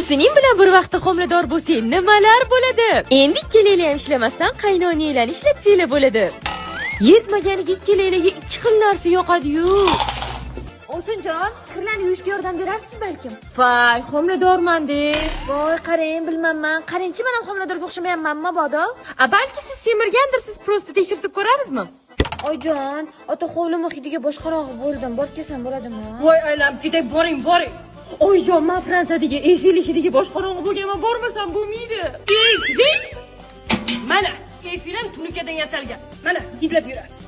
O'zining bilan bir vaqtda homilador bo'lsang nimalar bo'ladi? Endi ikkalaylar ham ishlamasdan qaynonanglarni ishlatsanglar bo'ladi. Yetmaganiga ikkalaylarga ikki xil narsa yoqadi-yu. O'sinjon, kirlarni yuvishga yordam berarsiz balkim. Voy, homiladorman-de. Voy, qarang, bilmayman. Qarangchi, men ham homiladorga o'xshamayapmanmi, mabodo? Balki siz semirgandirsiz, prosta tekshirib ko'ramizmi? Oyjon, ota hovlimi hidiga boshqarog'i bo'ldim. Borib kelsam bo'ladimi? Voy, aylanib ketay, boring. Oyjon, men Fransiyadagi Eyfel ishiga boshqarog'i bo'lganman, bormasam bo'lmaydi. Eyfel? Mana Eyfel ham tunukadan yasalgan. Mana, hidlab yurasiz.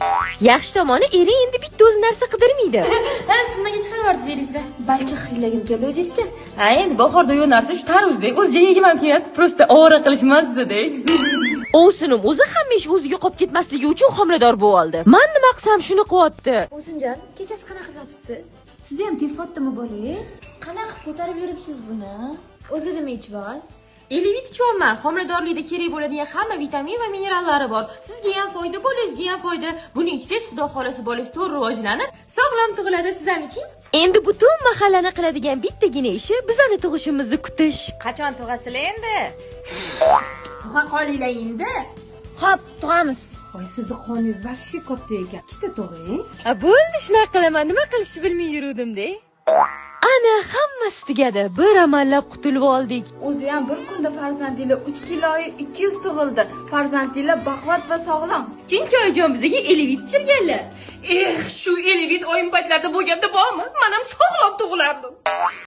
Yaxshi tomoni, eri endi bitta o'zi narsa qidirmaydi. Siz nimaga chiqaryapsiz eringizni? Balchiq hillagim keldi o'zingizcha. Endi bahorda yo'q narsa shu tarvuzdek. O'z joyiga ham kelyapti, prosta ovora qilishmasdi-da. O'sinim o'zi hamisha o'ziga qolib ketmasligi uchun homilador bo'lib oldi. Men nima qilsam shuni qilyapti. O'sinjon, kechasi qanaqa qilib yotibsiz? Siz ham tifotdimi bolangiz? Qanaqa ko'tarib yuribsiz buni? O'zi nima ichibsiz? Elivit ichyoman. Homiladorlikda kerak bo'ladigan hamma vitamin va minerallari bor. Sizga ham foyda, bolangizga ham foyda. Buni ichsangiz, xudo xolasa bolangiz to'g'ri rivojlanib, sog'lom tug'iladi. Siz ham iching. Endi butun mahallani qiladigan bittagina ishi bizani tug'ishimizni kutish. Qachon tug'asizlar endi? Tug'a qolinglar endi. Xo'p, tug'amiz. Voy, sizni qoningiz vahshiy katta ekan. Ikkita tug'ing. Bo'ldi, shunaqa qilaman. Nima qilishni bilmay yuruvdim-da. Ana hammasi tugadi. Bir amallab qutulib oldik. O'zi ham bir kunda farzandinglar 3 kiloyi 200 tug'ildi. Farzandinglar baquvvat va sog'lom. Chunki oyijon bizga elivit ichirganlar. Shu elivit oyim paytlarda bo'lganda bormi? Men ham sog'lom tug'ilardim.